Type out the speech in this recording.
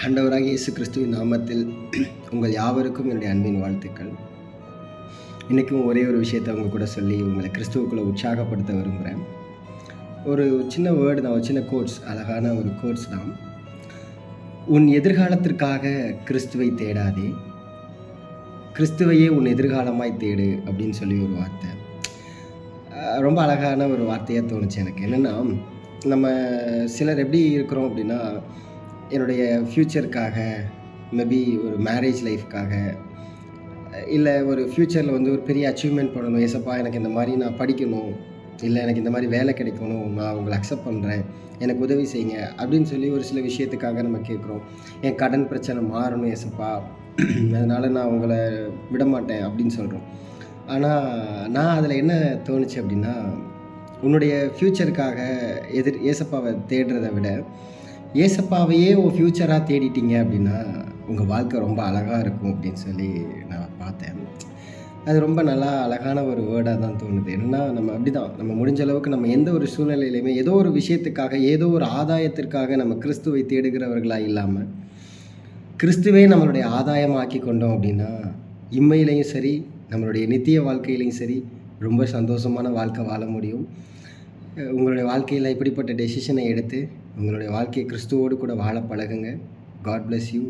ஆண்டவராகிய இயேசு கிறிஸ்துவின் நாமத்தில் உங்கள் யாவருக்கும் என்னுடைய அன்பின் வாழ்த்துக்கள். இன்றைக்கும் ஒரே ஒரு விஷயத்தை உங்க கூட சொல்லி உங்களை கிறிஸ்துவுக்குள்ளே உற்சாகப்படுத்த விரும்புகிறேன். ஒரு சின்ன வேர்டு தான், ஒரு சின்ன கோட்ஸ், அழகான ஒரு கோட்ஸ் தான். உன் எதிர்காலத்திற்காக கிறிஸ்துவை தேடாதே, கிறிஸ்துவையே உன் எதிர்காலமாய் தேடு அப்படின்னு சொல்லி ஒரு வார்த்தை. ரொம்ப அழகான ஒரு வார்த்தையாக தோணுச்சு எனக்கு. என்னென்னா, நம்ம சிலர் எப்படி இருக்கிறோம் அப்படின்னா, என்னுடைய ஃப்யூச்சருக்காக, மேபி ஒரு மேரேஜ் லைஃப்க்காக, இல்லை ஒரு ஃப்யூச்சரில் வந்து ஒரு பெரிய அச்சீவ்மெண்ட் பண்ணணும். ஏசப்பா எனக்கு இந்த மாதிரி நான் படிக்கணும், இல்லை எனக்கு இந்த மாதிரி வேலை கிடைக்கணும், நான் உங்களை அக்செப்ட் பண்ணுறேன், எனக்கு உதவி செய்யுங்க அப்படின்னு சொல்லி ஒரு சில விஷயத்துக்காக நம்ம கேட்குறோம். என் கடன் பிரச்சனை மாறணும் ஏசப்பா, அதனால் நான் உங்களை விடமாட்டேன் அப்படின்னு சொல்கிறோம். ஆனால் நான் அதில் என்ன தோணுச்சு அப்படின்னா, உன்னுடைய ஃப்யூச்சருக்காக ஏசப்பாவை தேடுறதை விட, ஏசப்பாவையே உன் ஃப்யூச்சராக தேடிட்டீங்க அப்படின்னா உங்கள் வாழ்க்கை ரொம்ப அழகாக இருக்கும் அப்படின்னு சொல்லி நான் பார்த்தேன். அது ரொம்ப நல்லா அழகான ஒரு வேர்டாக தான் தோணுது. என்னன்னா, நம்ம அப்படி தான், நம்ம முடிஞ்ச அளவுக்கு நம்ம எந்த ஒரு சூழ்நிலையிலையுமே ஏதோ ஒரு விஷயத்துக்காக, ஏதோ ஒரு ஆதாயத்திற்காக நம்ம கிறிஸ்துவை தேடுகிறவர்களாக இல்லாமல், கிறிஸ்துவே நம்மளுடைய ஆதாயமாக்கி கொண்டோம் அப்படின்னா, இம்மையிலையும் சரி, நம்மளுடைய நித்திய வாழ்க்கையிலையும் சரி, ரொம்ப சந்தோஷமான வாழ்க்கை வாழ முடியும். உங்களுடைய வாழ்க்கையில் இப்படிப்பட்ட டெசிஷனை எடுத்து உங்களுடைய வாழ்க்கையை கிறிஸ்துவோடு கூட வாழ பழகுங்க. God bless you.